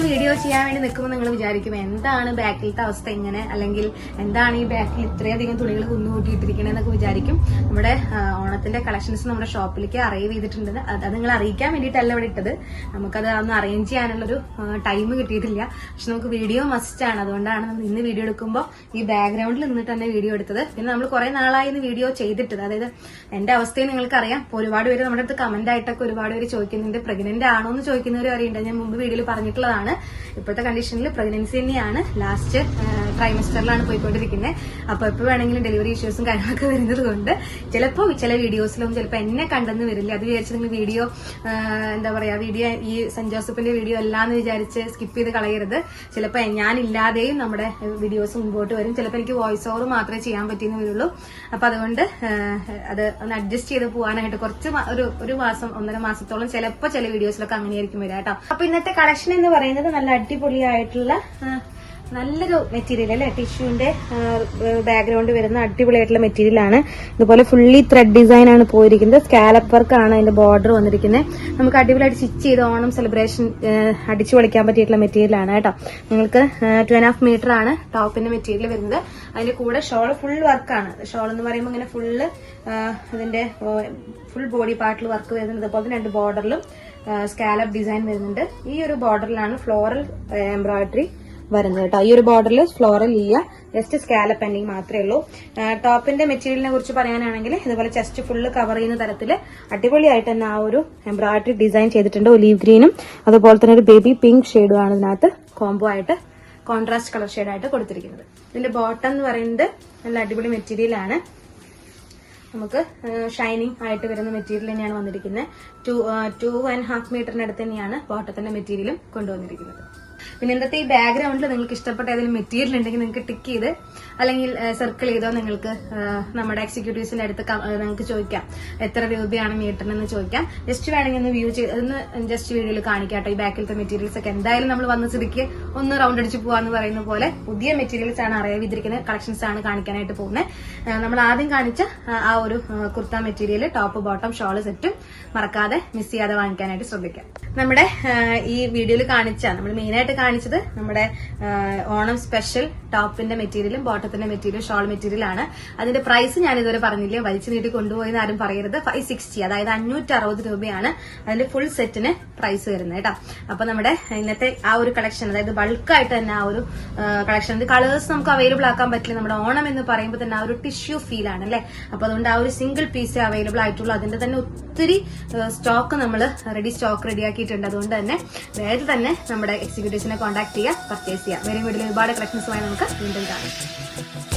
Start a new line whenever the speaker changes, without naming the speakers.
Video ചെയ്യാൻ വേണ്ടി നിൽക്കുമ്പോൾ നിങ്ങൾ വിചാരിക്കും എന്താണ് ബാക്കിലത്തെ അവസ്ഥ എങ്ങനെ, അല്ലെങ്കിൽ എന്താണ് ഈ ബാക്കിൽ ഇത്രയധികം തുണികൾ കുന്നുകൂട്ടിയിട്ടിരിക്കണെന്നൊക്കെ വിചാരിക്കും. നമ്മുടെ ഓണത്തിന്റെ കളക്ഷൻസ് നമ്മുടെ ഷോപ്പിലേക്ക് അറൈവ് ചെയ്തിട്ടുണ്ട്. അത് നിങ്ങൾ അറിയിക്കാൻ വേണ്ടിയിട്ടല്ല ഇവിടെ ഇട്ടത്. നമുക്കത് ഒന്ന് അറേഞ്ച് ചെയ്യാനുള്ളൊരു ടൈം കിട്ടിയിട്ടില്ല. പക്ഷെ നമുക്ക് വീഡിയോ മസ്റ്റ് ആണ്. അതുകൊണ്ടാണ് നമ്മൾ ഇന്ന് വീഡിയോ എടുക്കുമ്പോൾ ഈ ബാക്ക്ഗ്രൗണ്ടിൽ നിന്നിട്ട് തന്നെ വീഡിയോ എടുത്തത്. പിന്നെ നമ്മൾ കുറെ നാളായി ഇന്ന് വീഡിയോ ചെയ്തിട്ടത്. അതായത് എന്റെ അവസ്ഥയും നിങ്ങൾക്കറിയാം. ഇപ്പോൾ ഒരുപാട് പേര് നമ്മുടെ അടുത്ത് കമന്റ് ആയിട്ടൊക്കെ ഒരുപാട് പേര് ചോദിക്കുന്നുണ്ട്, പ്രഗ്നന്റ് ആണോ എന്ന് ചോദിക്കുന്നവർ അറിയുന്നുണ്ട്. ഞാൻ മുമ്പ് വീഡിയോയിൽ പറഞ്ഞിട്ടുള്ളതാണ്. ഇപ്പോഴത്തെ കണ്ടീഷനിൽ പ്രഗ്നൻസി തന്നെയാണ്. ലാസ്റ്റ് ട്രൈമസ്റ്ററിലാണ് പോയിക്കൊണ്ടിരിക്കുന്നത്. അപ്പൊ എപ്പോൾ വേണമെങ്കിലും ഡെലിവറി ഇഷ്യൂസും കാര്യങ്ങളൊക്കെ വരുന്നത് കൊണ്ട് ചിലപ്പോൾ ചില വീഡിയോസിലും ചിലപ്പോൾ എന്നെ കണ്ടെന്ന് വരില്ല. അത് വിചാരിച്ച് നിങ്ങൾ വീഡിയോ എന്താ പറയാ, വീഡിയോ ഈ സെന്റ് ജോസഫിന്റെ വീഡിയോ അല്ലാന്ന് വിചാരിച്ച് സ്കിപ്പ് ചെയ്ത് കളയരുത്. ചിലപ്പോൾ ഞാനില്ലാതെയും നമ്മുടെ വീഡിയോസ് മുമ്പോട്ട് വരും. ചിലപ്പോൾ എനിക്ക് വോയിസ് ഓവർ മാത്രമേ ചെയ്യാൻ പറ്റിയെന്ന് വരുള്ളൂ. അപ്പൊ അതുകൊണ്ട് അത് ഒന്ന് അഡ്ജസ്റ്റ് ചെയ്ത് പോകാനായിട്ട് കുറച്ച് ഒരു മാസം 1.5 മാസത്തോളം ചിലപ്പോൾ ചില വീഡിയോസിലൊക്കെ അങ്ങനെയായിരിക്കും വരിക കേട്ടോ. അപ്പൊ ഇന്നത്തെ കളക്ഷൻ എന്ന് പറയുന്നത് നല്ല അടിപൊളിയായിട്ടുള്ള നല്ലൊരു മെറ്റീരിയൽ അല്ലെ, ടിഷ്യൂന്റെ ബാക്ക്ഗ്രൗണ്ട് വരുന്ന അടിപൊളിയായിട്ടുള്ള മെറ്റീരിയൽ ആണ്. ഇതുപോലെ ഫുള്ളി ത്രെഡ് ഡിസൈൻ ആണ് പോയിരിക്കുന്നത്. സ്കാലപ്പ് വർക്ക് ആണ് അതിന്റെ ബോർഡർ വന്നിരിക്കുന്നത്. നമുക്ക് അടിപൊളിയായിട്ട് സ്റ്റിച്ച് ചെയ്ത് ഓണം സെലിബ്രേഷൻ അടിച്ചു പൊളിക്കാൻ പറ്റിയിട്ടുള്ള മെറ്റീരിയൽ ആണ് കേട്ടോ. നിങ്ങൾക്ക് 2.5 മീറ്റർ ആണ് ടോപ്പിന്റെ മെറ്റീരിയൽ വരുന്നത്. അതിന്റെ കൂടെ ഷോൾ ഫുൾ വർക്കാണ്. ഷോൾ എന്ന് പറയുമ്പോൾ ഇങ്ങനെ ഫുള്ള് ഇതിന്റെ ഫുൾ ബോഡി പാർട്ടിൽ വർക്ക് വരുന്നുണ്ട്. അതുപോലെ തന്നെ 2 ബോർഡറിലും സ്കാലപ്പ് ഡിസൈൻ വരുന്നുണ്ട്. ഈ ഒരു ബോർഡറിലാണ് ഫ്ലോറൽ എംബ്രോയിഡറി വരുന്നത് കേട്ടോ. ഈ ഒരു ബോർഡറിൽ ഫ്ലോറൽ ഇല്ല, ജസ്റ്റ് സ്കാലപ്പ് എൻഡിങ് മാത്രമേ ഉള്ളൂ. ടോപ്പിന്റെ മെറ്റീരിയലിനെ കുറിച്ച് പറയാനാണെങ്കിൽ ഇതുപോലെ ചെസ്റ്റ് ഫുള്ള് കവർ ചെയ്യുന്ന തരത്തിൽ അടിപൊളിയായിട്ട് തന്നെ ആ ഒരു എംബ്രോയിഡറി ഡിസൈൻ ചെയ്തിട്ടുണ്ട്. ഒലീവ് ഗ്രീനും അതുപോലെ തന്നെ ഒരു ബേബി പിങ്ക് ഷെയ്ഡും ആണ് ഇതിനകത്ത് കോംബോ ആയിട്ട് കോൺട്രാസ്റ്റ് കളർ ഷെയ്ഡായിട്ട് കൊടുത്തിരിക്കുന്നത്. ഇതിന്റെ ബോട്ടം എന്ന് പറയുന്നത് നല്ല അടിപൊളി മെറ്റീരിയൽ ആണ്. നമുക്ക് ഷൈനിങ് ആയിട്ട് വരുന്ന മെറ്റീരിയൽ തന്നെയാണ് വന്നിരിക്കുന്നത്. 2.5 മീറ്ററിനടുത്ത് തന്നെയാണ് ബോട്ടത്തിന്റെ മെറ്റീരിയലും കൊണ്ടുവന്നിരിക്കുന്നത്. പിന്നെ ഇന്നത്തെ ഈ ബാക്ക്ഗ്രൗണ്ടിൽ നിങ്ങൾക്ക് ഇഷ്ടപ്പെട്ട ഏതെങ്കിലും മെറ്റീരിയൽ ഉണ്ടെങ്കിൽ നിങ്ങൾക്ക് ടിക്ക് ചെയ്ത് അല്ലെങ്കിൽ സർക്കിൾ ചെയ്തോ നിങ്ങൾക്ക് നമ്മുടെ എക്സിക്യൂട്ടീവ്സിന്റെ അടുത്ത് നിങ്ങൾക്ക് ചോദിക്കാം എത്ര രൂപയാണ് മീറ്ററിനെന്ന് ചോദിക്കാം. ജസ്റ്റ് വേണമെങ്കിൽ ഒന്ന് വ്യൂ ചെയ്ത് ഒന്ന് ജസ്റ്റ് വീഡിയോയിൽ കാണിക്കാട്ടോ. ഈ ബാക്കിലത്തെ മെറ്റീരിയൽസ് ഒക്കെ എന്തായാലും നമ്മൾ വന്ന സ്ഥിതിക്ക് ഒന്ന് റൗണ്ട് അടിച്ച് പോവാന്ന് പറയുന്ന പോലെ പുതിയ മെറ്റീരിയൽസ് ആണ് അറൈവ് ചെയ്തിരിക്കുന്ന കളക്ഷൻസ് ആണ് കാണിക്കാനായിട്ട് പോകുന്നത്. നമ്മൾ ആദ്യം കാണിച്ച ആ ഒരു kurta material top bottom shawl സെറ്റും മറക്കാതെ മിസ് ചെയ്യാതെ വാങ്ങിക്കാനായിട്ട് ശ്രദ്ധിക്കാം. നമ്മുടെ ഈ വീഡിയോയിൽ കാണിച്ച നമ്മൾ മെയിനായിട്ട് കാണിച്ചത് നമ്മുടെ ഓണം സ്പെഷ്യൽ ടോപ്പിന്റെ മെറ്റീരിയലും ബോട്ടത്തിന്റെ മെറ്റീരിയൽ ഷോൾ മെറ്റീരിയൽ ആണ്. അതിന്റെ പ്രൈസ് ഞാൻ ഇതുവരെ പറഞ്ഞില്ല, വലിച്ചു നീട്ടി കൊണ്ടുപോയെന്ന് ആരും പറയരുത്. 560, അതായത് 560 രൂപയാണ് അതിന്റെ ഫുൾ സെറ്റിന് പ്രൈസ് വരുന്നത് കേട്ടോ. അപ്പൊ നമ്മുടെ ഇന്നത്തെ ആ ഒരു കളക്ഷൻ, അതായത് ബൾക്കായിട്ട് തന്നെ ആ ഒരു കളക്ഷൻ, കളേഴ്സ് നമുക്ക് അവൈലബിൾ ആക്കാൻ പറ്റില്ല. നമ്മുടെ ഓണം എന്ന് പറയുമ്പോൾ തന്നെ ആ ഒരു ടിഷ്യൂ ഫീൽ ആണ് അല്ലെ. അപ്പൊ അതുകൊണ്ട് ആ ഒരു സിംഗിൾ പീസ് അവൈലബിൾ ആയിട്ടുള്ളൂ. അതിന്റെ തന്നെ ഒത്തിരി സ്റ്റോക്ക് നമ്മൾ സ്റ്റോക്ക് റെഡിയാക്കിയിട്ടുണ്ട്. അതുകൊണ്ട് തന്നെ വേഗം തന്നെ നമ്മുടെ എക്സിക്യൂട്ടീവ്സിനെ കോൺടാക്ട് ചെയ്യുക, പർച്ചേസ് ചെയ്യുക. വേറെ വീട്ടിൽ ഒരുപാട് കളക്ഷൻസുമായി നമുക്ക് വീണ്ടും കാണാം.